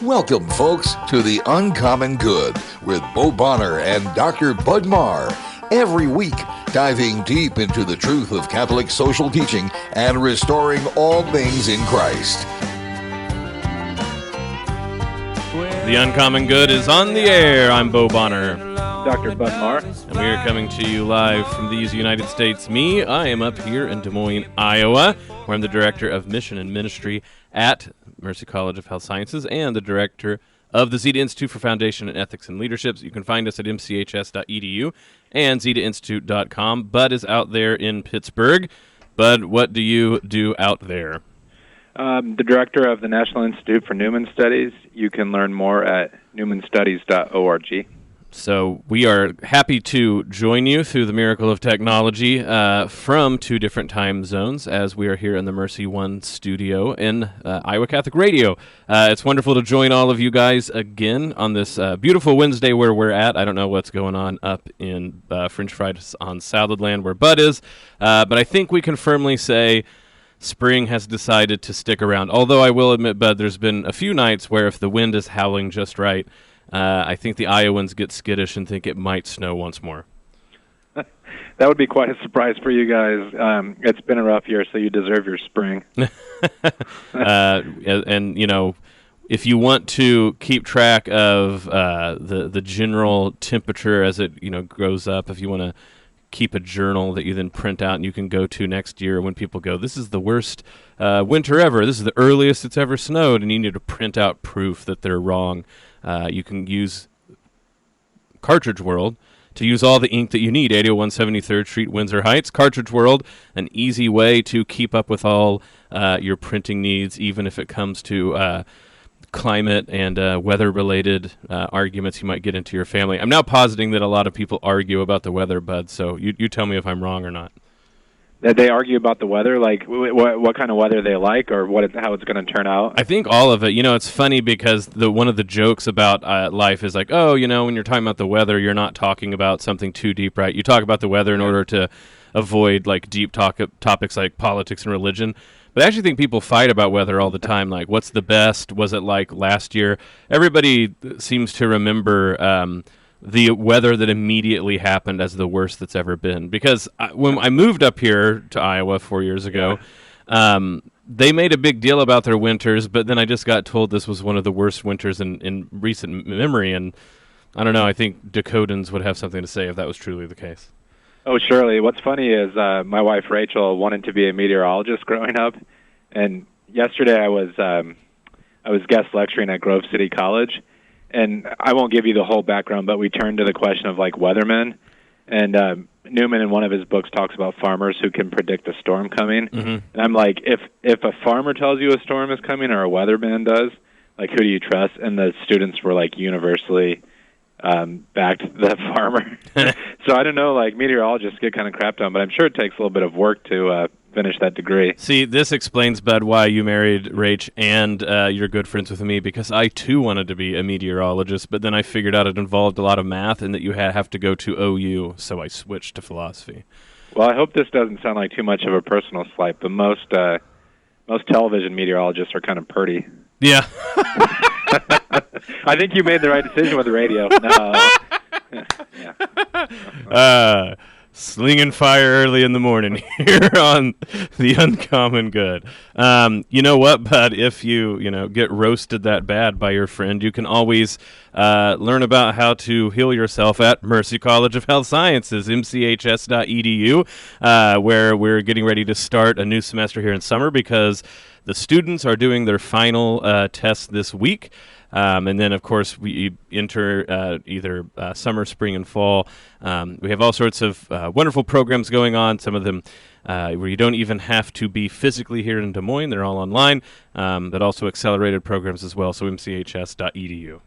Welcome, folks, to The Uncommon Good with Bo Bonner and Dr. Bud Marr. Every week, diving deep into the truth of Catholic social teaching and restoring all things in Christ. The Uncommon Good is on the air. I'm Bo Bonner. Dr. Bud Marr. And we are coming to you live from these United States. I am up here in Des Moines, Iowa, where I'm the Director of Mission and Ministry at Mercy College of Health Sciences and the Director of the Zeta Institute for Foundation and Ethics and Leadership. You can find us at mchs.edu and zetainstitute.com. Bud is out there in Pittsburgh. Bud, what do you do out there? The Director of the National Institute for Newman Studies. You can learn more at newmanstudies.org. So we are happy to join you through the miracle of technology from two different time zones as we are here in the Mercy One studio in Iowa Catholic Radio. It's wonderful to join all of you guys again on this beautiful Wednesday where we're at. I don't know what's going on up in French Fries on Salad Land where Bud is, but I think we can firmly say spring has decided to stick around. Although I will admit, Bud, there's been a few nights where if the wind is howling just right, I think the Iowans get skittish and think it might snow once more. That would be quite a surprise for you guys. It's been a rough year, so you deserve your spring. And you know, if you want to keep track of the general temperature as it goes up, if you want to keep a journal that you then print out and you can go to next year when people go, this is the worst winter ever, this is the earliest it's ever snowed, and you need to print out proof that they're wrong. You can use Cartridge World to use all the ink that you need. 801 73rd Street, Windsor Heights. Cartridge World, an easy way to keep up with all your printing needs, even if it comes to climate and weather-related arguments you might get into your family. I'm now positing that a lot of people argue about the weather, Bud, so you tell me if I'm wrong or not. That they argue about the weather, like what kind of weather they like, or how it's going to turn out? I think all of it. It's funny because one of the jokes about life is like, when you're talking about the weather, you're not talking about something too deep, right? You talk about the weather in order to avoid like deep topics like politics and religion. But I actually think people fight about weather all the time. Like, what's the best? Was it like last year? Everybody seems to remember the weather that immediately happened as the worst that's ever been. Because when I moved up here to Iowa 4 years ago, they made a big deal about their winters, but then I just got told this was one of the worst winters in recent memory. And I don't know, I think Dakotans would have something to say if that was truly the case. Oh, surely. What's funny is my wife Rachel wanted to be a meteorologist growing up, and yesterday I was guest lecturing at Grove City College, and I won't give you the whole background, but we turned to the question of like weathermen, and Newman in one of his books talks about farmers who can predict a storm coming, and I'm like, if a farmer tells you a storm is coming or a weatherman does, like who do you trust? And the students were like universally backed the farmer. So I don't know, like meteorologists get kind of crapped on, but I'm sure it takes a little bit of work to finish that degree. See, this explains, Bud, why you married Rach and you're good friends with me, because I too wanted to be a meteorologist, but then I figured out it involved a lot of math and that you have to go to OU, so I switched to philosophy. Well, I hope this doesn't sound like too much of a personal slight, but most television meteorologists are kind of purty. Yeah. I think you made the right decision with the radio. No. Yeah. Slinging fire early in the morning here on The Uncommon Good. You know what, Bud? If you get roasted that bad by your friend, you can always learn about how to heal yourself at Mercy College of Health Sciences, mchs.edu, where we're getting ready to start a new semester here in summer because the students are doing their final tests this week. And then, of course, we enter either summer, spring, and fall. We have all sorts of wonderful programs going on, some of them where you don't even have to be physically here in Des Moines. They're all online, but also accelerated programs as well, so mchs.edu.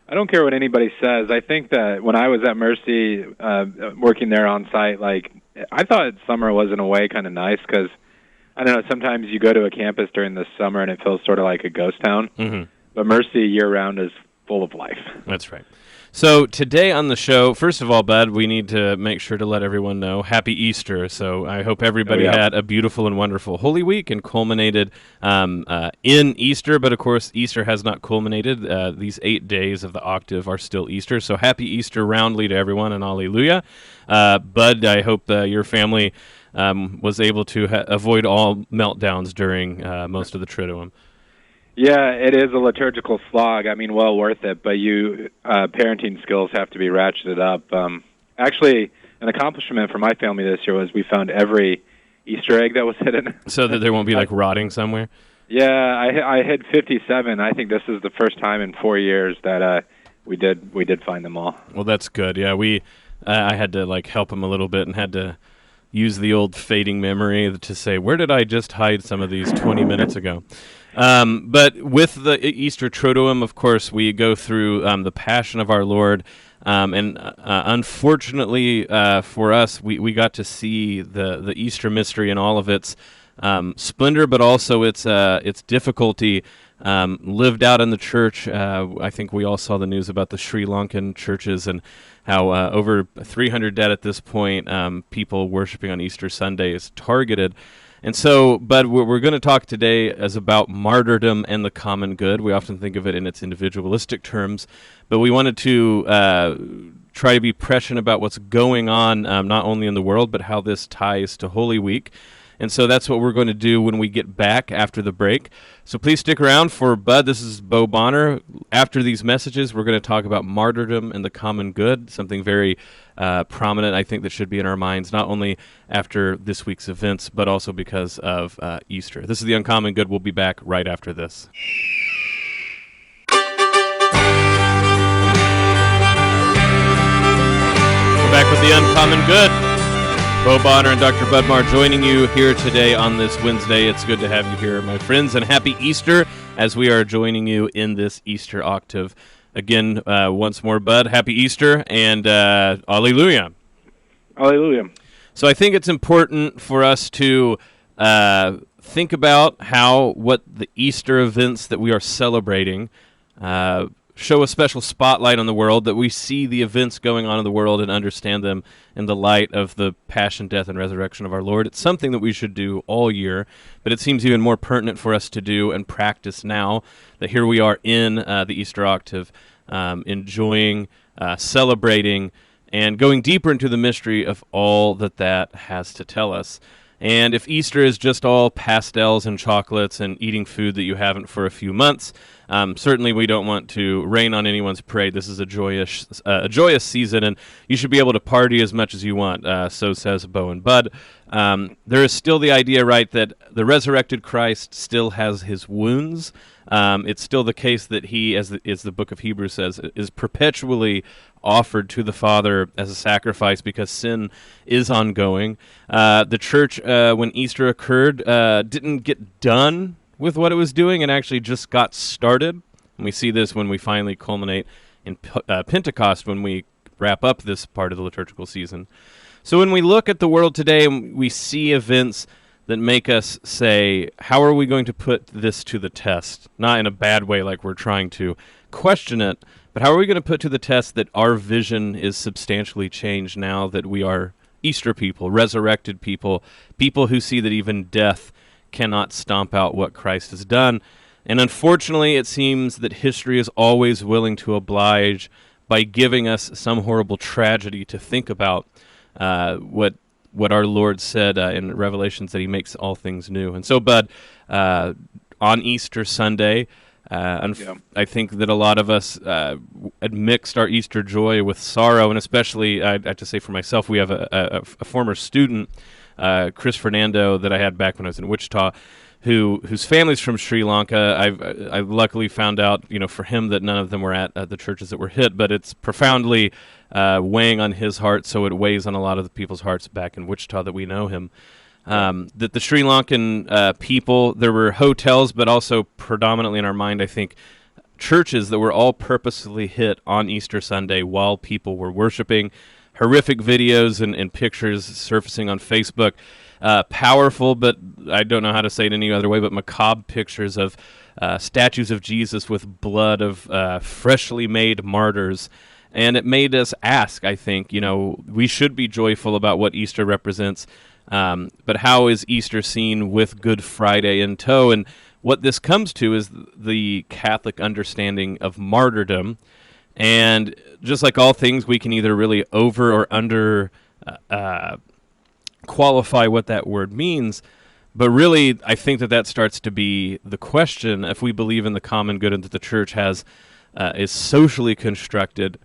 I don't care what anybody says. I think that when I was at Mercy working there on site, like I thought summer was in a way kind of nice because, I don't know, sometimes you go to a campus during the summer and it feels sort of like a ghost town. Mm-hmm. But Mercy year-round is full of life. That's right. So today on the show, first of all, Bud, we need to make sure to let everyone know Happy Easter. So I hope everybody had a beautiful and wonderful Holy Week and culminated in Easter. But of course, Easter has not culminated. These 8 days of the octave are still Easter. So Happy Easter roundly to everyone, and Alleluia. Bud, I hope your family was able to avoid all meltdowns during most of the Triduum. Yeah, it is a liturgical slog. I mean, well worth it, but parenting skills have to be ratcheted up. Actually, an accomplishment for my family this year was we found every Easter egg that was hidden. So that they won't be, rotting somewhere? Yeah, I hid 57. I think this is the first time in 4 years that we did find them all. Well, that's good. Yeah, I had to, help him a little bit and had to use the old fading memory to say, where did I just hide some of these 20 minutes ago? But with the Easter Triduum, of course, we go through the Passion of our Lord, and unfortunately for us, we got to see the Easter mystery in all of its splendor, but also its difficulty lived out in the church. I think we all saw the news about the Sri Lankan churches and how over 300 dead at this point, people worshiping on Easter Sunday is targeted. And so, but what we're going to talk today is about martyrdom and the common good. We often think of it in its individualistic terms, but we wanted to try to be prescient about what's going on, not only in the world, but how this ties to Holy Week. And so that's what we're going to do when we get back after the break. So please stick around for Bud. This is Bo Bonner. After these messages, we're going to talk about martyrdom and the common good, something very prominent, I think, that should be in our minds, not only after this week's events, but also because of Easter. This is The Uncommon Good. We'll be back right after this. We're back with The Uncommon Good. Bo Bonner and Dr. Budmar joining you here today on this Wednesday. It's good to have you here, my friends, and happy Easter as we are joining you in this Easter octave. Again, once more, Bud, happy Easter and Alleluia. Alleluia. So I think it's important for us to think about what the Easter events that we are celebrating show a special spotlight on the world, that we see the events going on in the world and understand them in the light of the passion, death, and resurrection of our Lord. It's something that we should do all year, but it seems even more pertinent for us to do and practice now that here we are in the Easter octave, enjoying, celebrating, and going deeper into the mystery of all that has to tell us. And if Easter is just all pastels and chocolates and eating food that you haven't for a few months, certainly we don't want to rain on anyone's parade. This is a joyous season, and you should be able to party as much as you want, so says Bo and Bud. There is still the idea, right, that the resurrected Christ still has his wounds. It's still the case that he, as the book of Hebrews says, is perpetually offered to the Father as a sacrifice because sin is ongoing. The church, when Easter occurred, didn't get done with what it was doing and actually just got started. And we see this when we finally culminate in Pentecost, when we wrap up this part of the liturgical season. So when we look at the world today, we see events that make us say, how are we going to put this to the test? Not in a bad way like we're trying to question it, but how are we going to put to the test that our vision is substantially changed now that we are Easter people, resurrected people, people who see that even death cannot stomp out what Christ has done. And unfortunately, it seems that history is always willing to oblige by giving us some horrible tragedy to think about, what our Lord said in Revelations, that he makes all things new. And so, Bud, on Easter Sunday, I think that a lot of us had mixed our Easter joy with sorrow, and especially, I have to say for myself, we have a former student, Chris Fernando, that I had back when I was in Wichita, whose family's from Sri Lanka. I luckily found out, for him, that none of them were at the churches that were hit, but it's profoundly weighing on his heart, so it weighs on a lot of the people's hearts back in Wichita that we know him. That the Sri Lankan people, there were hotels, but also predominantly in our mind, I think, churches that were all purposely hit on Easter Sunday while people were worshiping. Horrific videos and pictures surfacing on Facebook. Powerful, but I don't know how to say it any other way, but macabre pictures of statues of Jesus with blood of freshly made martyrs. And it made us ask, I think, we should be joyful about what Easter represents, but how is Easter seen with Good Friday in tow? And what this comes to is the Catholic understanding of martyrdom. And just like all things, we can either really over or under qualify what that word means. But really, I think that starts to be the question. If we believe in the common good and that the Church is socially constructed,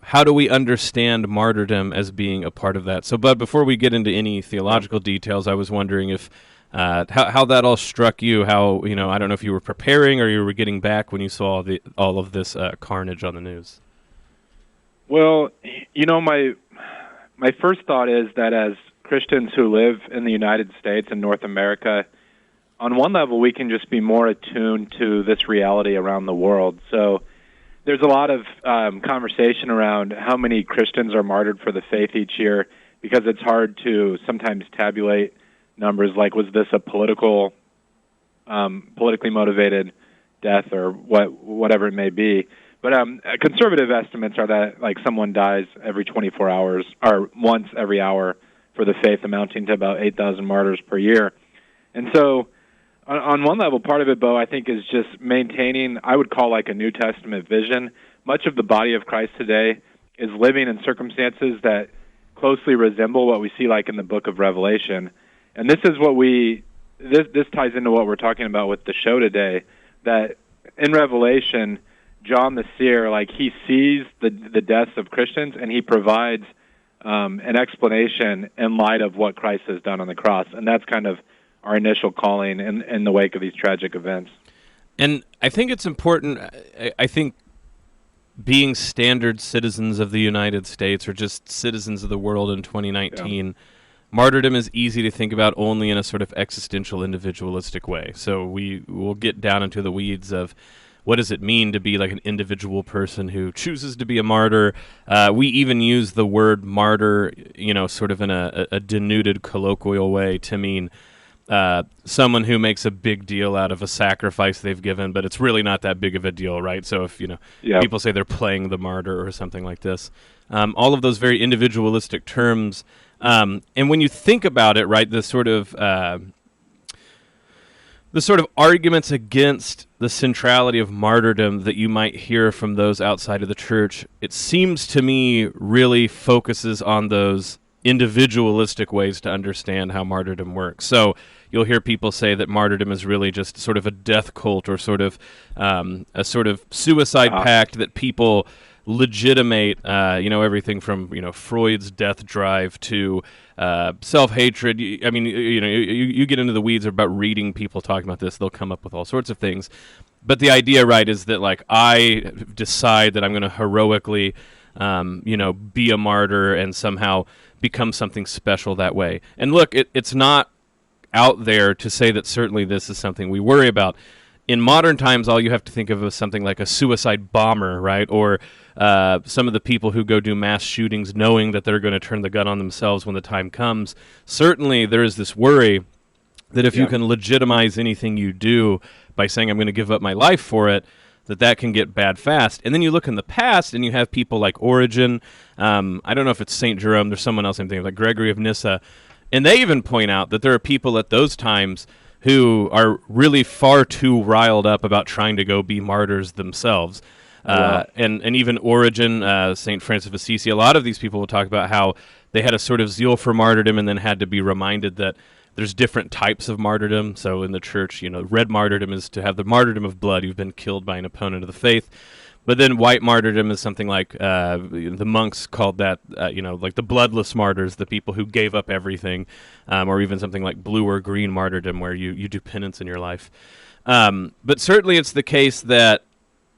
how do we understand martyrdom as being a part of that? So, Bud, before we get into any theological details, I was wondering if how that all struck you. How I don't know if you were preparing or you were getting back when you saw all of this carnage on the news. Well, my first thought is that as Christians who live in the United States and North America, on one level, we can just be more attuned to this reality around the world. So there's a lot of conversation around how many Christians are martyred for the faith each year, because it's hard to sometimes tabulate numbers like, was this a politically motivated death or whatever it may be. But conservative estimates are that like someone dies every 24 hours or once every hour for the faith, amounting to about 8,000 martyrs per year. And so on one level, part of it, Bo, I think is just maintaining, I would call like a New Testament vision. Much of the body of Christ today is living in circumstances that closely resemble what we see like in the book of Revelation. And this is what this ties into what we're talking about with the show today, that in Revelation, John the seer, like he sees the deaths of Christians and he provides an explanation in light of what Christ has done on the cross. And that's kind of our initial calling in the wake of these tragic events. And I think it's important, I think being standard citizens of the United States or just citizens of the world in 2019, martyrdom is easy to think about only in a sort of existential, individualistic way. So we will get down into the weeds of what does it mean to be like an individual person who chooses to be a martyr. We even use the word martyr, sort of in a denuded, colloquial way to mean someone who makes a big deal out of a sacrifice they've given, but it's really not that big of a deal, right? So if people say they're playing the martyr or something like this, all of those very individualistic terms, and when you think about it, right, the sort of arguments against the centrality of martyrdom that you might hear from those outside of the Church, it seems to me really focuses on those individualistic ways to understand how martyrdom works. So you'll hear people say that martyrdom is really just sort of a death cult or sort of a sort of suicide pact that people legitimate, everything from, Freud's death drive to self-hatred. I mean, you get into the weeds about reading people talking about this, they'll come up with all sorts of things. But the idea, right, is that, like, I decide that I'm going to heroically, be a martyr and somehow become something special that way. And look, it's not out there to say that certainly this is something we worry about. In modern times, all you have to think of is something like a suicide bomber, right? Or some of the people who go do mass shootings knowing that they're going to turn the gun on themselves when the time comes. Certainly, there is this worry that if you can legitimize anything you do by saying, I'm going to give up my life for it, that can get bad fast. And then you look in the past, and you have people like Origen. I don't know if it's St. Jerome. There's someone else I'm thinking of, like Gregory of Nyssa. And they even point out that there are people at those times who are really far too riled up about trying to go be martyrs themselves. And even Origen, St. Francis of Assisi, a lot of these people will talk about how they had a sort of zeal for martyrdom and then had to be reminded that there's different types of martyrdom. So in the Church, red martyrdom is to have the martyrdom of blood. You've been killed by an opponent of the faith. But then white martyrdom is something like the monks called that, like the bloodless martyrs, the people who gave up everything, or even something like blue or green martyrdom where you do penance in your life. But certainly it's the case that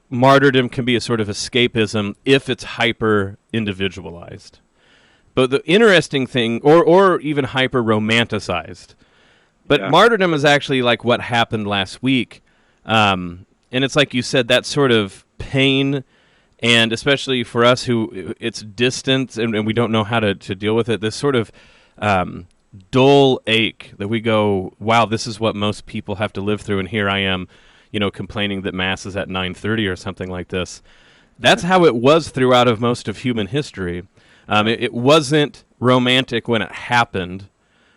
martyrdom can be a sort of escapism if it's hyper-individualized. But the interesting thing, or even hyper-romanticized, but martyrdom is actually like what happened last week. And it's like you said, that sort of pain, and especially for us who it's distant and we don't know how to deal with it, this sort of dull ache that we go, wow, this is what most people have to live through, and here I am, complaining that Mass is at 9:30 or something like this. that's how it was throughout of most of human history. It wasn't romantic when it happened.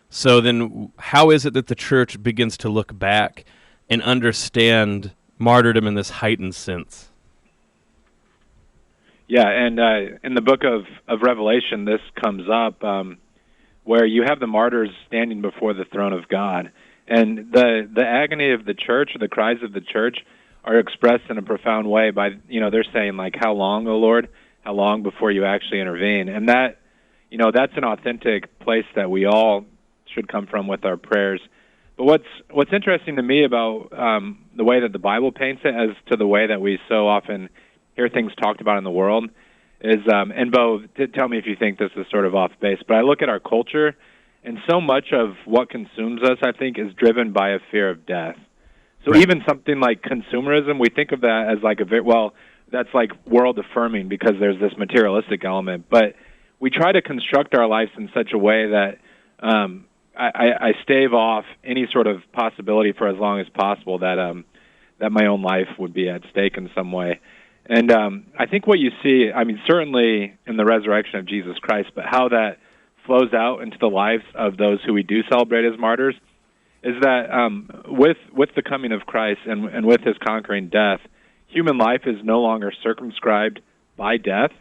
So then how is it that the church begins to look back and understand martyrdom in this heightened sense? Yeah, and in the book of Revelation, this comes up where you have the martyrs standing before the throne of God. And the agony of the church, or the cries of the church, are expressed in a profound way by, they're saying, like, how long, O Lord? How long before you actually intervene? And that, that's an authentic place that we all should come from with our prayers. But what's interesting to me about the way that the Bible paints it as to the way that we so often hear things talked about in the world is, and Bo, tell me if you think this is sort of off base, but I look at our culture, and so much of what consumes us, I think, is driven by a fear of death. So Right. even something like consumerism, we think of that as like that's like world affirming because there's this materialistic element. But we try to construct our lives in such a way that I stave off any sort of possibility for as long as possible that my own life would be at stake in some way. And I think what you see, certainly in the resurrection of Jesus Christ, but how that flows out into the lives of those who we do celebrate as martyrs, is that with the coming of Christ and with his conquering death, human life is no longer circumscribed by death,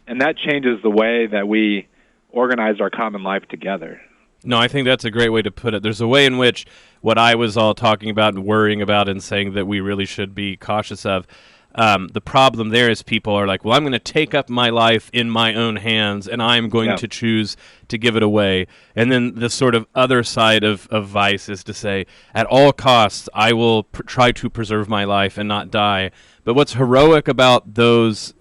and that changes the way that we organize our common life together. No, I think that's a great way to put it. There's a way in which what I was all talking about and worrying about and saying that we really should be cautious of, the problem there is people are like, well, I'm going to take up my life in my own hands, and I'm going to choose to give it away. And then the sort of other side of vice is to say, at all costs, I will try to preserve my life and not die. But what's heroic about those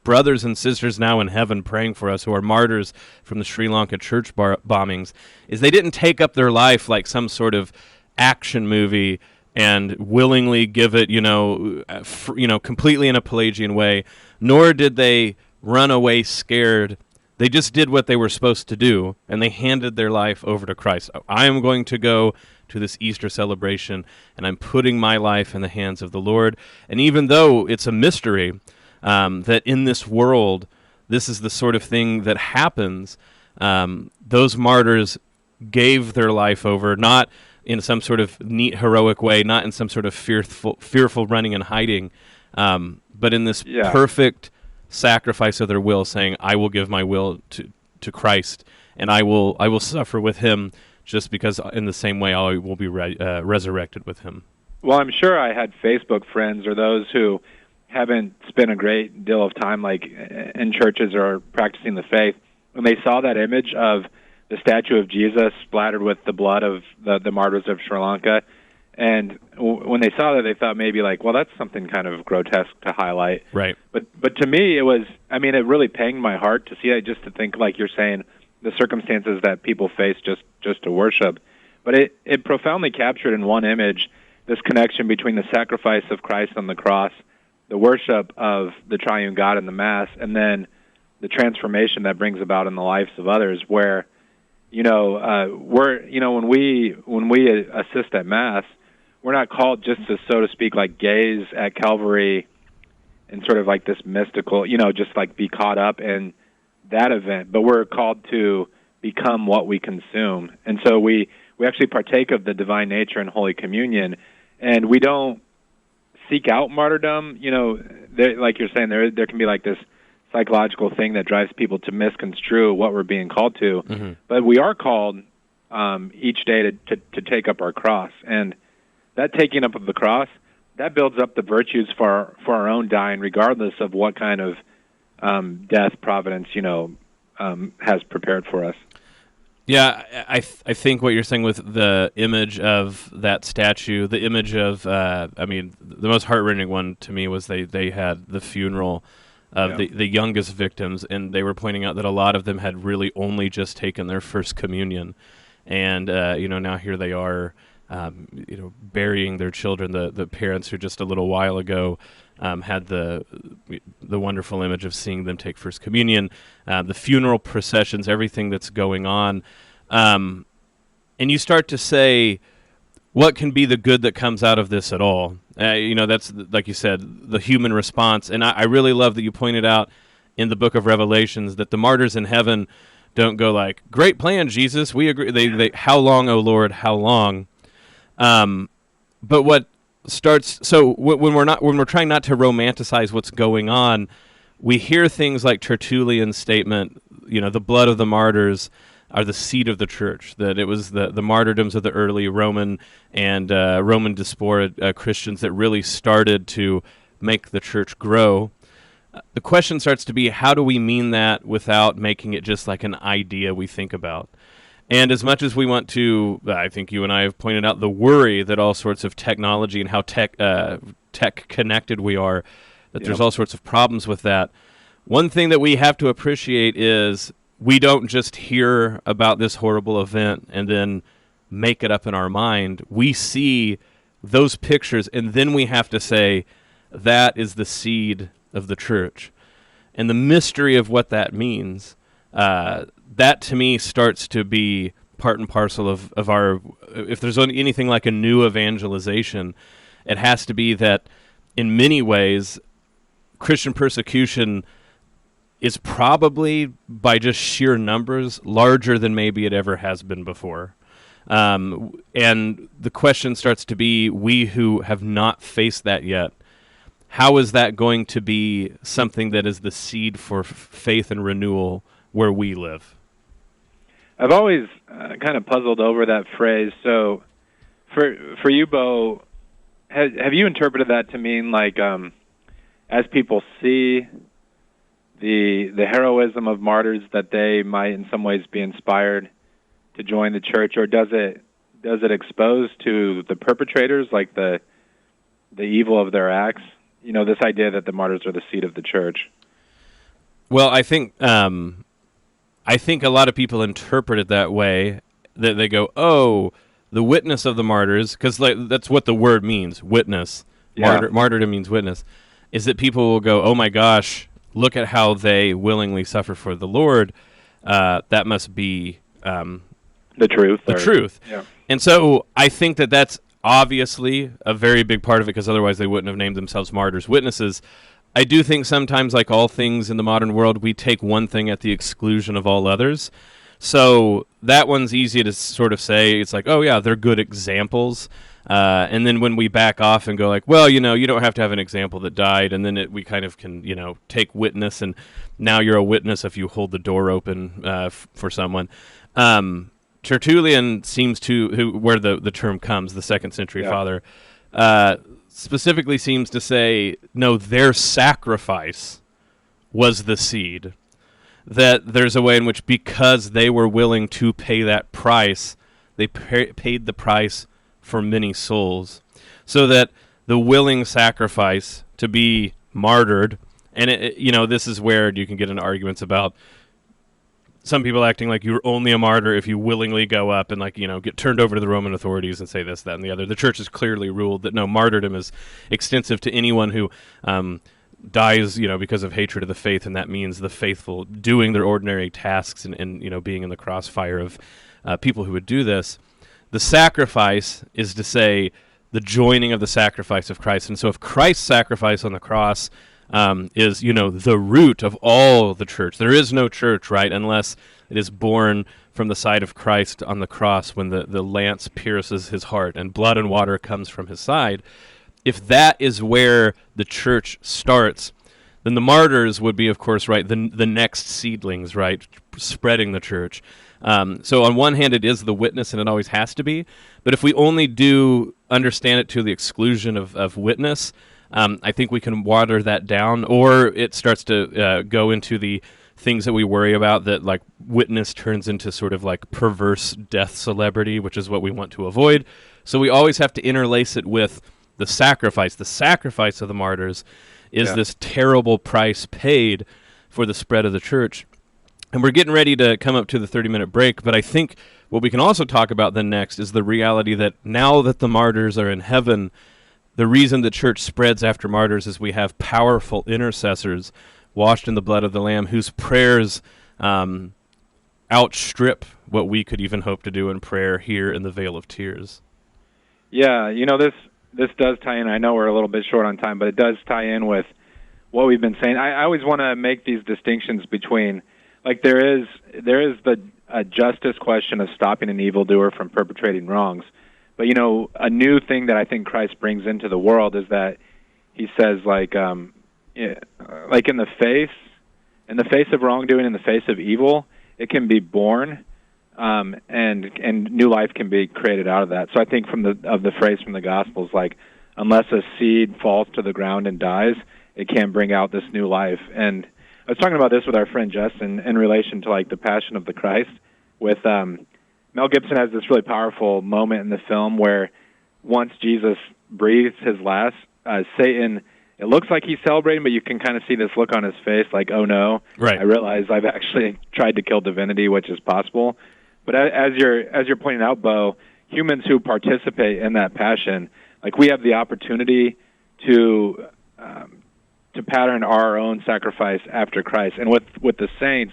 brothers and sisters now in heaven praying for us who are martyrs from the Sri Lanka church bombings is they didn't take up their life like some sort of action movie and willingly give it, completely in a Pelagian way, nor did they run away scared. They just did what they were supposed to do, and they handed their life over to Christ. I am going to go to this Easter celebration, and I'm putting my life in the hands of the Lord. And even though it's a mystery that in this world, this is the sort of thing that happens, those martyrs gave their life over, not in some sort of neat, heroic way, not in some sort of fearful running and hiding, but in this perfect sacrifice of their will, saying, I will give my will to Christ, and I will suffer with him just because in the same way I will be resurrected with him. Well, I'm sure I had Facebook friends or those who haven't spent a great deal of time like in churches or practicing the faith, when they saw that image of the statue of Jesus splattered with the blood of the martyrs of Sri Lanka, and when they saw that, they thought maybe like, well, that's something kind of grotesque to highlight. Right. But to me, it was, it really panged my heart to see it, just to think, like you're saying, the circumstances that people face just to worship. But it profoundly captured in one image this connection between the sacrifice of Christ on the cross, the worship of the triune God in the Mass, and then the transformation that brings about in the lives of others, where when we assist at Mass, we're not called just to, so to speak, like gaze at Calvary and sort of like this mystical, just like be caught up in that event, but we're called to become what we consume. And so we actually partake of the divine nature in Holy Communion, and we don't seek out martyrdom. Like you're saying, there can be like this psychological thing that drives people to misconstrue what we're being called to. Mm-hmm. But we are called each day to take up our cross. And that taking up of the cross, that builds up the virtues for our own dying, regardless of what kind of death Providence, has prepared for us. Yeah, I think what you're saying with the image of that statue, the image of, the most heart-rending one to me was they had the funeral of the youngest victims, and they were pointing out that a lot of them had really only just taken their first communion, and now here they are, burying their children. The parents who just a little while ago had the wonderful image of seeing them take first communion, the funeral processions, everything that's going on, and you start to say, what can be the good that comes out of this at all? That's, like you said, the human response. And I really love that you pointed out in the book of Revelations that the martyrs in heaven don't go like, great plan, Jesus, we agree. They how long, O Lord, how long? But what starts, so when we're trying not to romanticize what's going on, we hear things like Tertullian's statement, the blood of the martyrs are the seed of the church, that it was the martyrdoms of the early Roman and Roman diaspora Christians that really started to make the church grow. The question starts to be, how do we mean that without making it just like an idea we think about? And as much as we want to, I think you and I have pointed out the worry that all sorts of technology and how tech connected we are, that there's all sorts of problems with that. One thing that we have to appreciate is we don't just hear about this horrible event and then make it up in our mind. We see those pictures, and then we have to say, that is the seed of the church. And the mystery of what that means, that to me starts to be part and parcel of our, if there's anything like a new evangelization, it has to be that in many ways, Christian persecution is probably, by just sheer numbers, larger than maybe it ever has been before. And the question starts to be, we who have not faced that yet, how is that going to be something that is the seed for faith and renewal where we live? I've always kind of puzzled over that phrase. So for you, Bo, have you interpreted that to mean like as people see the heroism of martyrs, that they might in some ways be inspired to join the church, or does it expose to the perpetrators like the evil of their acts? This idea that the martyrs are the seed of the church. Well, I think a lot of people interpret it that way, that they go, oh, the witness of the martyrs, because that's what the word means, witness. Yeah. Martyrdom means witness. Is that people will go, oh my gosh, look at how they willingly suffer for the Lord. That must be the truth. The truth. Yeah. And so I think that that's obviously a very big part of it, because otherwise they wouldn't have named themselves martyrs, witnesses. I do think sometimes, like all things in the modern world, we take one thing at the exclusion of all others. So that one's easy to sort of say. It's like, oh yeah, they're good examples. And then when we back off and go like, well, you don't have to have an example that died, and then we kind of can, take witness, and now you're a witness if you hold the door open for someone. Tertullian seems to, where the term comes, the 2nd century father, specifically seems to say, no, their sacrifice was the seed. That there's a way in which, because they were willing to pay that price, they paid the price for many souls. So that the willing sacrifice to be martyred, and this is where you can get into arguments about some people acting like you're only a martyr if you willingly go up and get turned over to the Roman authorities and say this, that, and the other. The church has clearly ruled that no, martyrdom is extensive to anyone who dies, because of hatred of the faith, and that means the faithful doing their ordinary tasks and being in the crossfire of people who would do this. The sacrifice is to say the joining of the sacrifice of Christ. And so if Christ's sacrifice on the cross is, the root of all the church. There is no church, right, unless it is born from the side of Christ on the cross when the lance pierces his heart and blood and water comes from his side. If that is where the church starts, then the martyrs would be, of course, right, the next seedlings, right, spreading the church. So on one hand, it is the witness, and it always has to be. But if we only do understand it to the exclusion of witness, I think we can water that down, or it starts to go into the things that we worry about, that like witness turns into sort of like perverse death celebrity, which is what we want to avoid. So we always have to interlace it with the sacrifice. The sacrifice of the martyrs is this terrible price paid for the spread of the church. And we're getting ready to come up to the 30-minute break, but I think what we can also talk about then next is the reality that now that the martyrs are in heaven, the reason the church spreads after martyrs is we have powerful intercessors washed in the blood of the Lamb whose prayers outstrip what we could even hope to do in prayer here in the Vale of Tears. Yeah, this does tie in. I know we're a little bit short on time, but it does tie in with what we've been saying. I always want to make these distinctions between, like, there is the justice question of stopping an evildoer from perpetrating wrongs. But, a new thing that I think Christ brings into the world is that he says, like in the face of wrongdoing, in the face of evil, it can be born, and new life can be created out of that. So I think of the phrase from the Gospels, like, unless a seed falls to the ground and dies, it can bring out this new life. And I was talking about this with our friend Justin in relation to, like, the Passion of the Christ. With Mel Gibson has this really powerful moment in the film where once Jesus breathes his last, Satan, it looks like he's celebrating, but you can kind of see this look on his face, like, oh no, right. I realize I've actually tried to kill divinity, which is possible. But as you're pointing out, Bo, humans who participate in that passion, like, we have the opportunity to pattern our own sacrifice after Christ. And with the saints,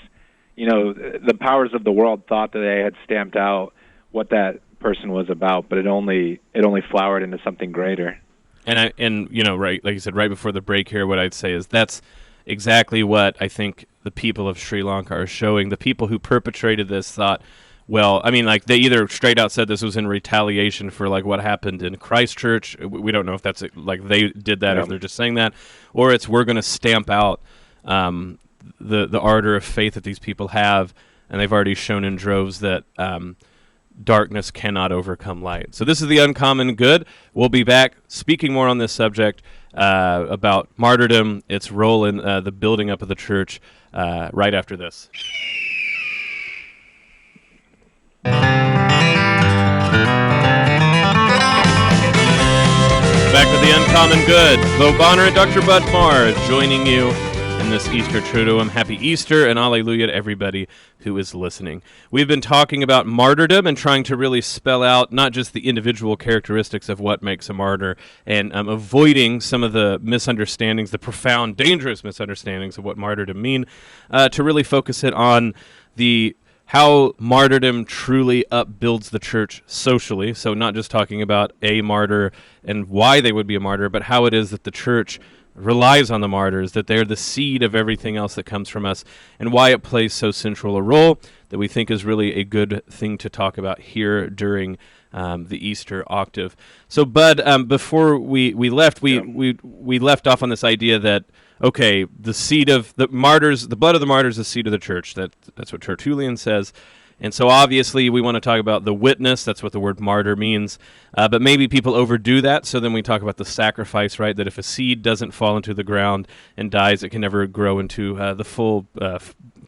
the powers of the world thought that they had stamped out what that person was about, but it only flowered into something greater. Right, like you said, right before the break here, what I'd say is that's exactly what I think the people of Sri Lanka are showing. The people who perpetrated this thought, well, I mean, like, they either straight out said this was in retaliation for, like, what happened in Christchurch. We don't know if that's, like, they did that, or if they're just saying that, or it's we're going to stamp out the ardor of faith that these people have, and they've already shown in droves that darkness cannot overcome light. So this is the Uncommon Good. We'll be back speaking more on this subject about martyrdom, its role in the building up of the church, right after this. Back with the Uncommon Good. Bo Bonner and Dr. Bud Marr joining you in this Easter Triduum. Happy Easter and Alleluia to everybody who is listening. We've been talking about martyrdom and trying to really spell out not just the individual characteristics of what makes a martyr, and avoiding some of the misunderstandings, the profound, dangerous misunderstandings of what martyrdom mean, to really focus it on how martyrdom truly upbuilds the church socially. So not just talking about a martyr and why they would be a martyr, but how it is that the church relies on the martyrs, that they're the seed of everything else that comes from us, and why it plays so central a role that we think is really a good thing to talk about here during the Easter octave. So, Bud, before we left, we left off on this idea that, okay, the seed of the martyrs, the blood of the martyrs is the seed of the church. That's what Tertullian says. And so obviously we want to talk about the witness. That's what the word martyr means. But maybe people overdo that. So then we talk about the sacrifice, right? That if a seed doesn't fall into the ground and dies, it can never grow into the full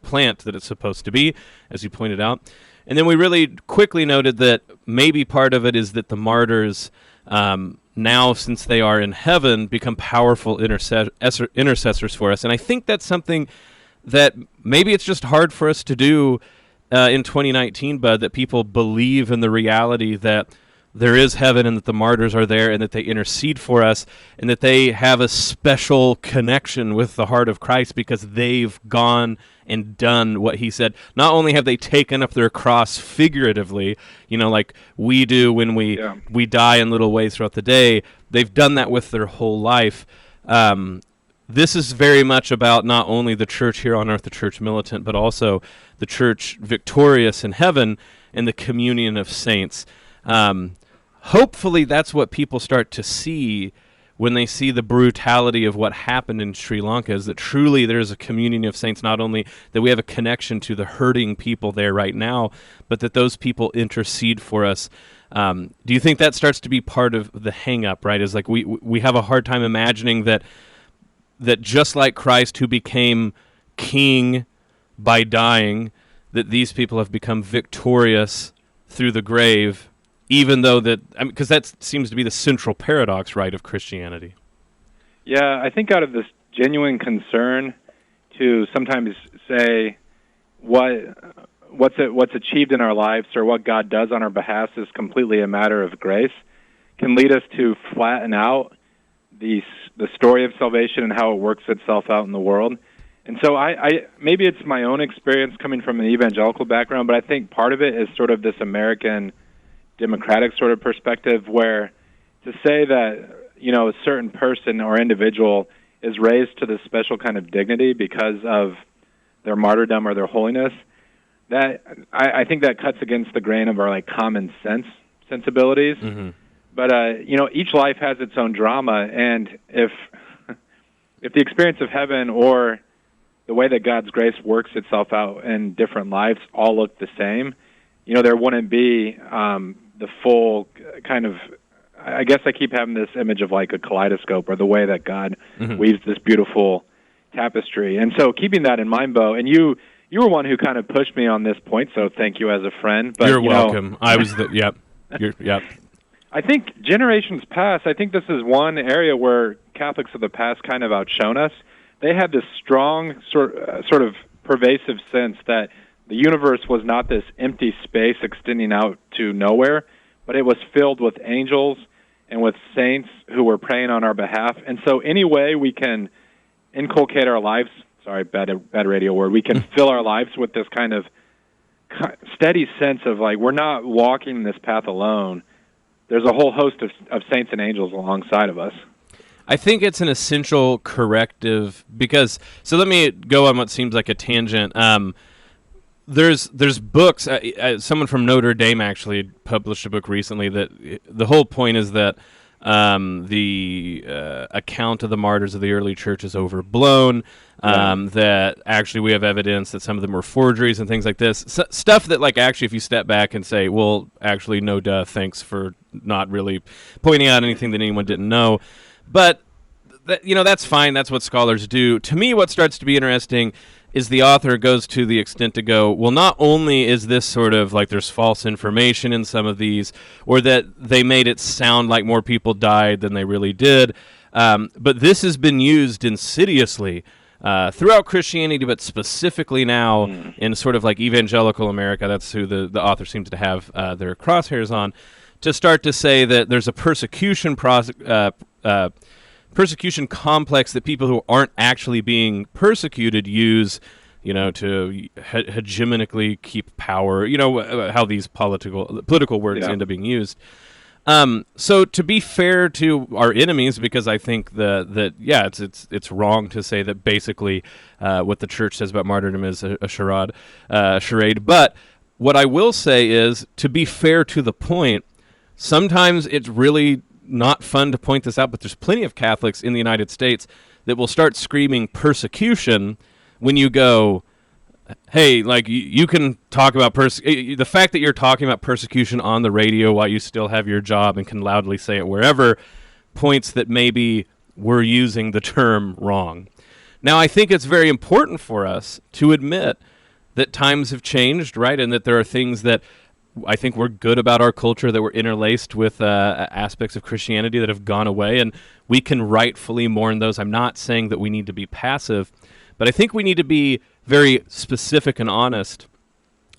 plant that it's supposed to be, as you pointed out. And then we really quickly noted that maybe part of it is that the martyrs, now, since they are in heaven, become powerful intercessors for us. And I think that's something that maybe it's just hard for us to do in 2019, Bud, that people believe in the reality that there is heaven and that the martyrs are there and that they intercede for us and that they have a special connection with the heart of Christ because they've gone and done what he said. Not only have they taken up their cross figuratively, like we do when we die in little ways throughout the day, they've done that with their whole life. This is very much about not only the church here on earth, the church militant, but also the church victorious in heaven and the communion of saints. Hopefully that's what people start to see when they see the brutality of what happened in Sri Lanka, is that truly there's a communion of saints, not only that we have a connection to the hurting people there right now, but that those people intercede for us. Do you think that starts to be part of the hang-up, right? Is like we have a hard time imagining that just like Christ, who became king by dying, that these people have become victorious through the grave, even though because that seems to be the central paradox, right, of Christianity. Yeah, I think out of this genuine concern to sometimes say what's achieved in our lives or what God does on our behalf is completely a matter of grace, can lead us to flatten out the story of salvation and how it works itself out in the world. And so I maybe it's my own experience coming from an evangelical background, but I think part of it is sort of this American democratic sort of perspective where to say that, a certain person or individual is raised to this special kind of dignity because of their martyrdom or their holiness, that I think that cuts against the grain of our common sensibilities. Mm-hmm. But each life has its own drama, and if the experience of heaven or the way that God's grace works itself out in different lives all look the same, there wouldn't be the full kind of. I guess I keep having this image of a kaleidoscope, or the way that God Mm-hmm. weaves this beautiful tapestry. And so keeping that in mind, Bo, and you were one who kind of pushed me on this point, so thank you as a friend. But, You're welcome. I was yep. Yep. I think generations past, I think this is one area where Catholics of the past kind of outshone us. They had this strong sort of pervasive sense that the universe was not this empty space extending out to nowhere, but it was filled with angels and with saints who were praying on our behalf. And so any way we can inculcate our lives, sorry, bad radio word, we can fill our lives with this kind of steady sense of we're not walking this path alone. There's a whole host of saints and angels alongside of us. I think it's an essential corrective because, so let me go on what seems like a tangent. There's books. Someone from Notre Dame actually published a book recently that the whole point is that the account of the martyrs of the early church is overblown. That actually we have evidence that some of them were forgeries and things like this. Stuff that actually if you step back and say, well, actually, no duh, thanks for not really pointing out anything that anyone didn't know. But that's fine. That's what scholars do. To me, what starts to be interesting is the author goes to the extent to go, well, not only is this sort of there's false information in some of these, or that they made it sound like more people died than they really did, but this has been used insidiously throughout Christianity, but specifically now in sort of evangelical America. That's who the author seems to have their crosshairs on, to start to say that there's a persecution complex that people who aren't actually being persecuted use, to hegemonically keep power. How these political words end up being used. So to be fair to our enemies, because I think it's wrong to say that basically what the church says about martyrdom is a charade. But what I will say is, to be fair to the point, sometimes it's really not fun to point this out, but there's plenty of Catholics in the United States that will start screaming persecution when you go, hey, you can talk about the fact that you're talking about persecution on the radio while you still have your job and can loudly say it wherever points that maybe we're using the term wrong. Now, I think it's very important for us to admit that times have changed, right, and that there are things that I think we're good about our culture that were interlaced with aspects of Christianity that have gone away, and we can rightfully mourn those. I'm not saying that we need to be passive, but I think we need to be very specific and honest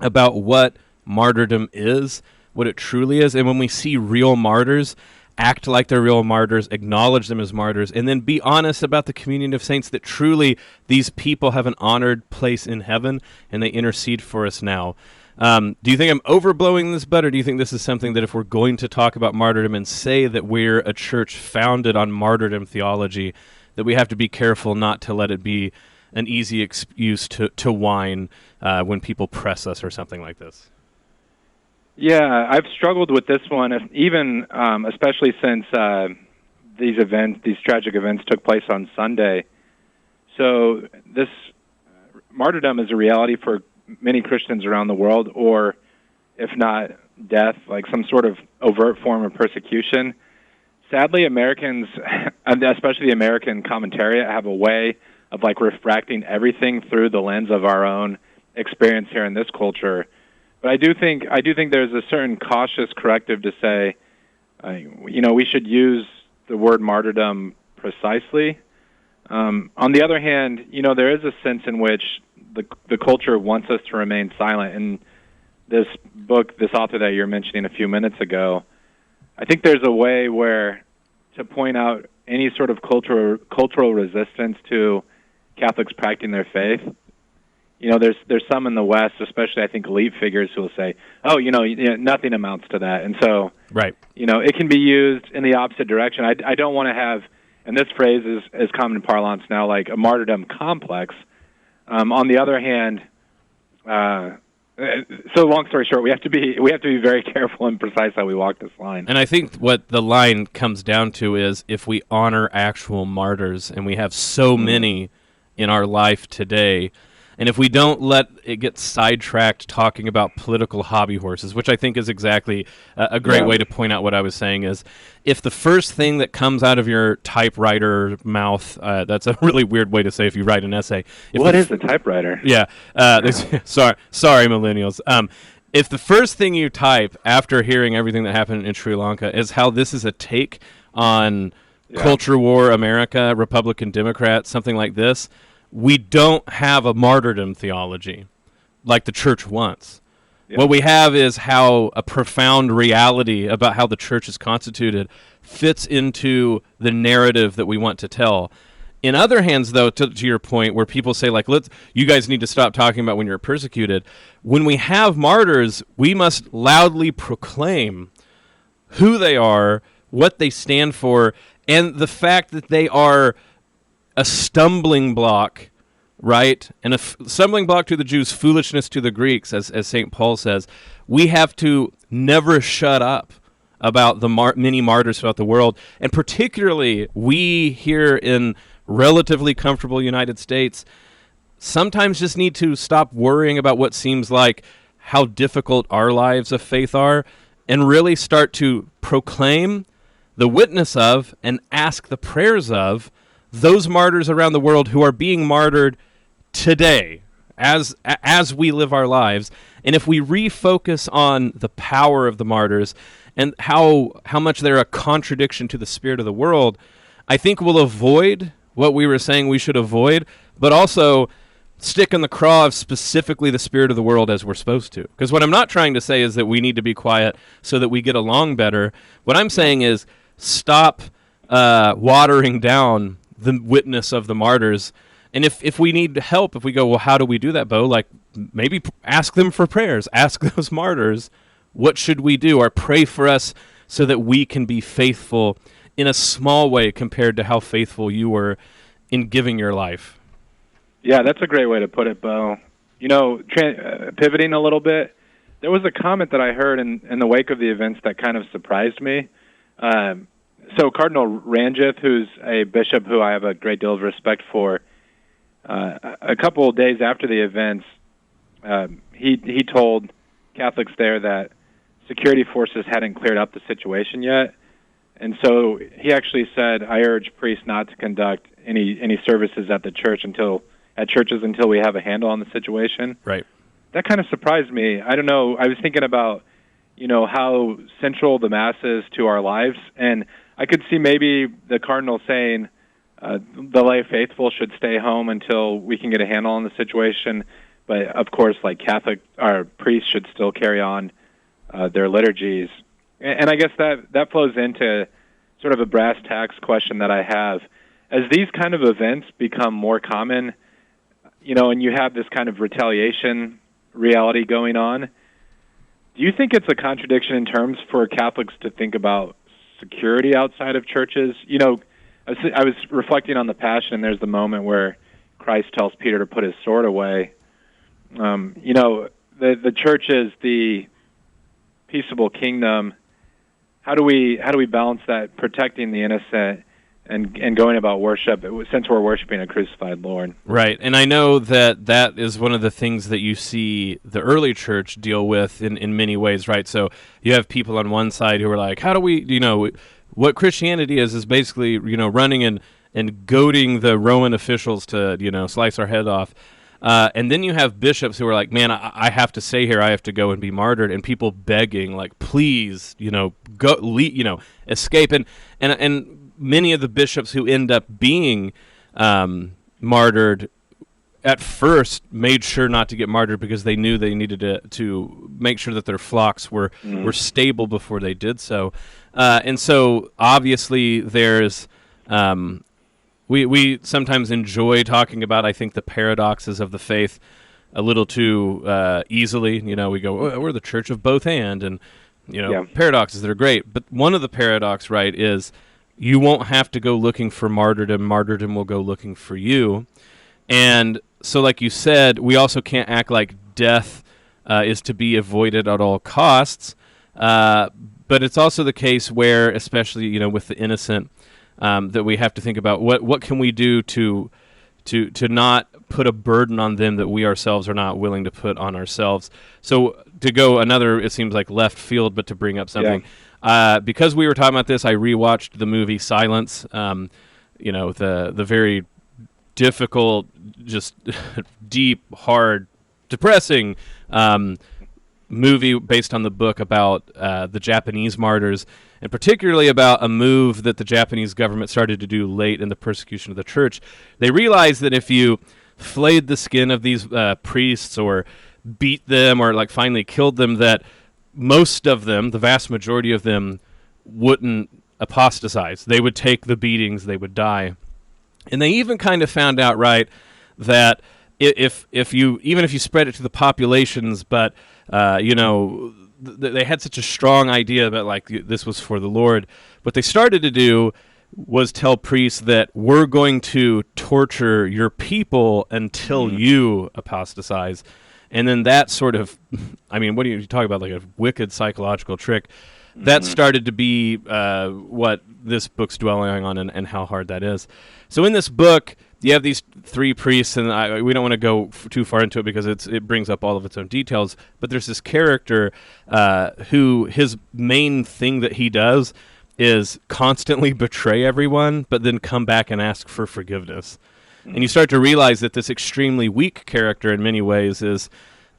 about what martyrdom is, what it truly is, and when we see real martyrs, act like they're real martyrs, acknowledge them as martyrs, and then be honest about the communion of saints, that truly these people have an honored place in heaven, and they intercede for us now. Do you think I'm overblowing this, Bud, or do you think this is something that if we're going to talk about martyrdom and say that we're a church founded on martyrdom theology, that we have to be careful not to let it be an easy excuse to whine when people press us or something like this? Yeah, I've struggled with this one, especially since these tragic events took place on Sunday. So this martyrdom is a reality for many Christians around the world, or if not death, some sort of overt form of persecution. Sadly, Americans, and especially the American commentariat, have a way of refracting everything through the lens of our own experience here in this culture. But I do think there's a certain cautious corrective to say, we should use the word martyrdom precisely. On the other hand, there is a sense in which the culture wants us to remain silent. In this book, this author that you're mentioning a few minutes ago, I think there's a way where to point out any sort of cultural resistance to Catholics practicing their faith. there's some in the West, especially I think elite figures, who will say, "Oh, nothing amounts to that," and so Right. it can be used in the opposite direction. I don't want to have, and this phrase is common parlance now, like a martyrdom complex. On the other hand, so long story short, we have to be very careful and precise how we walk this line. And I think what the line comes down to is if we honor actual martyrs, and we have so many in our life today, and if we don't let it get sidetracked talking about political hobby horses, which I think is exactly a great way to point out what I was saying, is if the first thing that comes out of your typewriter mouth, that's a really weird way to say if you write an essay. What is the typewriter? Yeah. Sorry, millennials. If the first thing you type after hearing everything that happened in Sri Lanka is how this is a take on culture war America, Republican, Democrat, something like this, we don't have a martyrdom theology like the church wants. Yeah. What we have is how a profound reality about how the church is constituted fits into the narrative that we want to tell. In other hands, though, to your point, where people say, like, you guys need to stop talking about when you're persecuted. When we have martyrs, we must loudly proclaim who they are, what they stand for, and the fact that they are a stumbling block, right? And a stumbling block to the Jews, foolishness to the Greeks, as St. Paul says. We have to never shut up about the many martyrs throughout the world. And particularly, we here in relatively comfortable United States sometimes just need to stop worrying about what seems like how difficult our lives of faith are and really start to proclaim the witness of and ask the prayers of those martyrs around the world who are being martyred today as we live our lives. And if we refocus on the power of the martyrs and how much they're a contradiction to the spirit of the world, I think we'll avoid what we were saying we should avoid, but also stick in the craw of specifically the spirit of the world as we're supposed to. Because what I'm not trying to say is that we need to be quiet so that we get along better. What I'm saying is stop watering down the witness of the martyrs. And if we need help, if we go, well, how do we do that, Bo? Like, maybe ask them for prayers. Ask those martyrs, what should we do? Or pray for us so that we can be faithful in a small way compared to how faithful you were in giving your life. Yeah, that's a great way to put it, Bo. Pivoting a little bit, there was a comment that I heard in the wake of the events that kind of surprised me. So Cardinal Ranjith, who's a bishop who I have a great deal of respect for, a couple of days after the events, he told Catholics there that security forces hadn't cleared up the situation yet. And so he actually said, I urge priests not to conduct any services at the church until we have a handle on the situation. Right. That kind of surprised me. I don't know. I was thinking about, how central the Mass is to our lives, and I could see maybe the Cardinal saying the lay faithful should stay home until we can get a handle on the situation. But of course, like our priests should still carry on their liturgies. And I guess that flows into sort of a brass tacks question that I have. As these kind of events become more common, and you have this kind of retaliation reality going on, do you think it's a contradiction in terms for Catholics to think about security outside of churches? I was reflecting on the Passion, and there's the moment where Christ tells Peter to put his sword away. The church is the peaceable kingdom. How do we balance that, protecting the innocent and going about worship, since we're worshiping a crucified Lord? Right, and I know that is one of the things that you see the early church deal with in many ways, right? So you have people on one side who are like, how do we, what Christianity is basically, running and goading the Roman officials to, slice our head off. And then you have bishops who are like, man, I have to stay here. I have to go and be martyred. And people begging, like, please, go, escape. And many of the bishops who end up being martyred at first made sure not to get martyred because they knew they needed to make sure that their flocks were stable before they did so. And so obviously there's we sometimes enjoy talking about, I think, the paradoxes of the faith. a little too easily. We go, oh, we're the church of both and paradoxes that are great. But one of the paradox, right, is you won't have to go looking for martyrdom. Martyrdom will go looking for you. And so, like you said, we also can't act like death is to be avoided at all costs. But it's also the case where, especially with the innocent, that we have to think about what can we do to not put a burden on them that we ourselves are not willing to put on ourselves. So to go another, it seems like left field, but to bring up something, because we were talking about this, I rewatched the movie Silence. The very difficult, just deep, hard, depressing movie based on the book about the Japanese martyrs, and particularly about a move that the Japanese government started to do late in the persecution of the church. They realized that if you flayed the skin of these priests or beat them or like finally killed them, that most of them, the vast majority of them, wouldn't apostatize. They would take the beatings, they would die. And they even kind of found out, right, that if you spread it to the populations, but they had such a strong idea that like this was for the Lord. What they started to do was tell priests that we're going to torture your people until you apostatize. And then that sort of, what do you talk about, like a wicked psychological trick? That started to be what this book's dwelling on and how hard that is. So in this book, you have these three priests, and we don't want to go too far into it because it brings up all of its own details, but there's this character who his main thing that he does is constantly betray everyone, but then come back and ask for forgiveness. And you start to realize that this extremely weak character in many ways is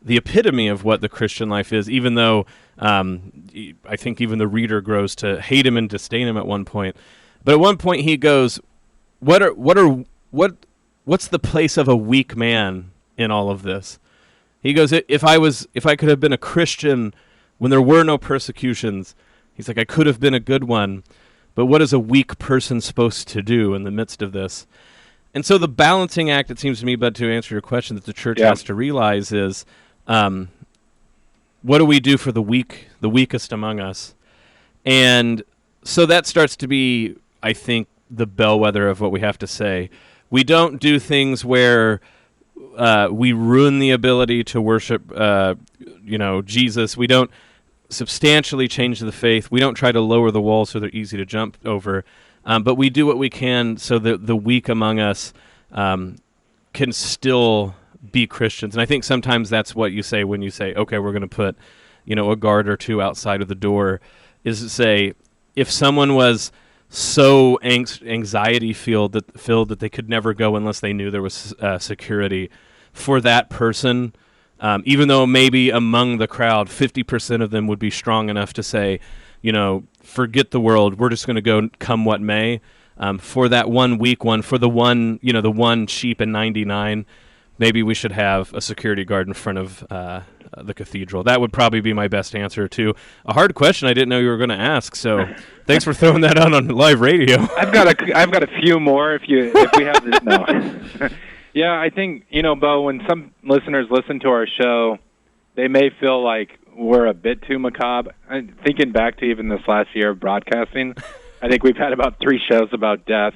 the epitome of what the Christian life is, even though I think even the reader grows to hate him and disdain him at one point. But at one point he goes, what's the place of a weak man in all of this? He goes, if I could have been a Christian when there were no persecutions, he's like, I could have been a good one, but what is a weak person supposed to do in the midst of this? And so the balancing act, it seems to me, but to answer your question, that the church has to realize is, what do we do for the weakest among us? And so that starts to be, I think, the bellwether of what we have to say. We don't do things where we ruin the ability to worship, Jesus. We don't substantially change the faith. We don't try to lower the walls so they're easy to jump over. But we do what we can so that the weak among us can still be Christians. And I think sometimes that's what you say when you say, okay, we're going to put, a guard or two outside of the door, is to say, if someone was so anxiety filled that they could never go unless they knew there was security, for that person, even though maybe among the crowd 50% of them would be strong enough to say, forget the world, we're just going to go come what may. For that one weak one, for the one, the one sheep in 99, maybe we should have a security guard in front of the cathedral. That would probably be my best answer to a hard question I didn't know you were going to ask. So thanks for throwing that out on live radio. I've got a few more if we have this. No. Yeah, I think, Bo, when some listeners listen to our show, they may feel like we're a bit too macabre. Thinking back to even this last year of broadcasting, I think we've had about 3 shows about death.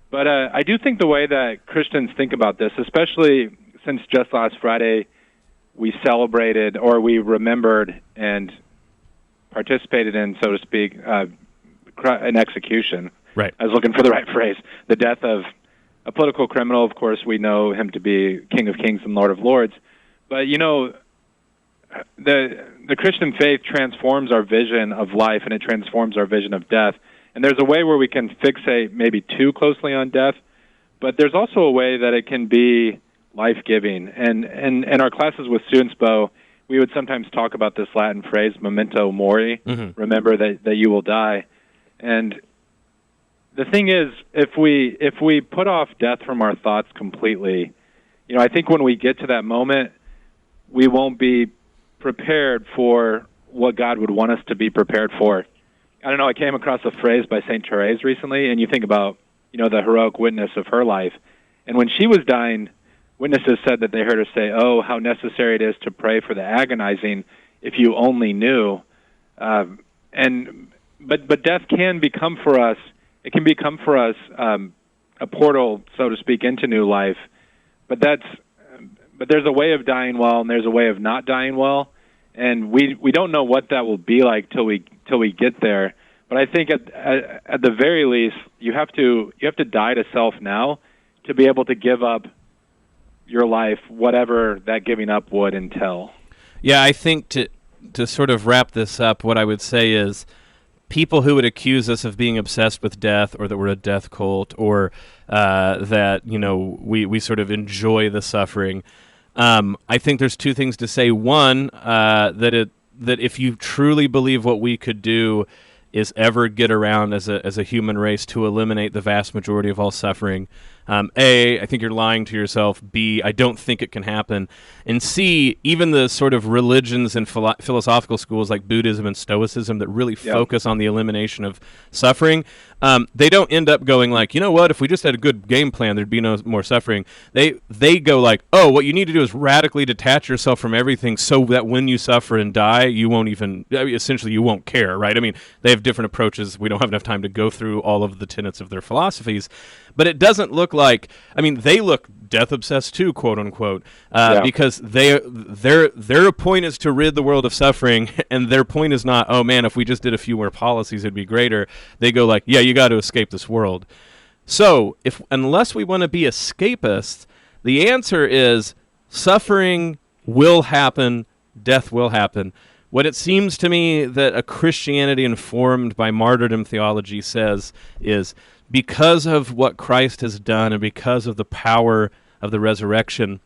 But I do think the way that Christians think about this, especially since just last Friday we celebrated, or we remembered and participated in, so to speak, an execution. Right. I was looking for the right phrase. The death of a political criminal. Of course, we know him to be King of Kings and Lord of Lords. But, the Christian faith transforms our vision of life, and it transforms our vision of death. And there's a way where we can fixate maybe too closely on death, but there's also a way that it can be life-giving. And in our classes with students, Bo, we would sometimes talk about this Latin phrase, memento mori, remember that you will die. And the thing is, if we put off death from our thoughts completely, I think when we get to that moment, we won't be prepared for what God would want us to be prepared for. I don't know, I came across a phrase by St. Therese recently, and you think about, the heroic witness of her life. And when she was dying, witnesses said that they heard us say, "Oh, how necessary it is to pray for the agonizing, if you only knew." But death can become for us. It can become for us a portal, so to speak, into new life. But there's a way of dying well, and there's a way of not dying well, and we don't know what that will be like till we get there. But I think at the very least, you have to die to self now to be able to give up your life, whatever that giving up would entail. Yeah, I think to sort of wrap this up, what I would say is people who would accuse us of being obsessed with death, or that we're a death cult, or that we sort of enjoy the suffering. I think there's two things to say. One, that if you truly believe what we could do is ever get around as a human race to eliminate the vast majority of all suffering, A, I think you're lying to yourself. B, I don't think it can happen. And C, even the sort of religions and philosophical schools like Buddhism and Stoicism that really focus on the elimination of suffering, they don't end up going like, you know what, if we just had a good game plan, there'd be no more suffering. They go like, oh, what you need to do is radically detach yourself from everything so that when you suffer and die, you won't even, essentially you won't care, right? I mean, they have different approaches. We don't have enough time to go through all of the tenets of their philosophies. But it doesn't look like, I mean, they look death obsessed too, quote unquote, because their point is to rid the world of suffering, and their point is not, oh man, if we just did a few more policies, it'd be greater. They go like, yeah, you got to escape this world. So unless we want to be escapists, the answer is suffering will happen, death will happen. What it seems to me that a Christianity informed by martyrdom theology says is, because of what Christ has done and because of the power of the resurrection,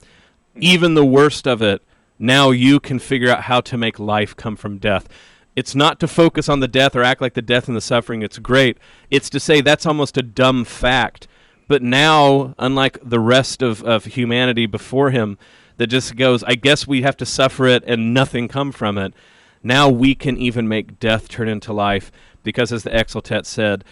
even the worst of it, now you can figure out how to make life come from death. It's not to focus on the death or act like the death and the suffering, it's great. It's to say that's almost a dumb fact. But now, unlike the rest of humanity before him, that just goes, I guess we have to suffer it and nothing come from it. Now we can even make death turn into life, because as the Exultet said,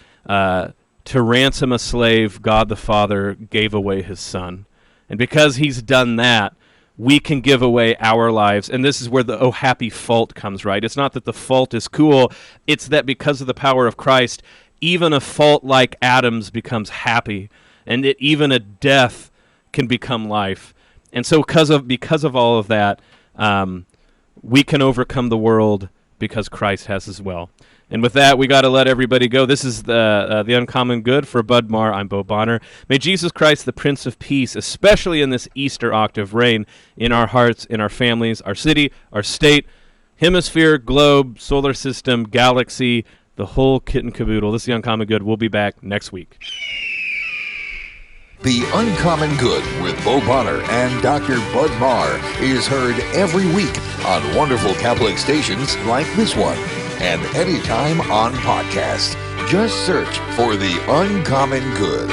to ransom a slave, God the Father gave away his Son. And because he's done that, we can give away our lives. And this is where the oh happy fault comes, right? It's not that the fault is cool. It's that because of the power of Christ, even a fault like Adam's becomes happy. And even a death can become life. And so because of all of that, we can overcome the world because Christ has as well. And with that, we got to let everybody go. This is the Uncommon Good. For Bud Marr, I'm Bo Bonner. May Jesus Christ, the Prince of Peace, especially in this Easter octave, reign in our hearts, in our families, our city, our state, hemisphere, globe, solar system, galaxy, the whole kit and caboodle. This is the Uncommon Good. We'll be back next week. The Uncommon Good with Bo Bonner and Dr. Bud Marr is heard every week on wonderful Catholic stations like this one, and anytime on podcast. Just search for The Uncommon Good.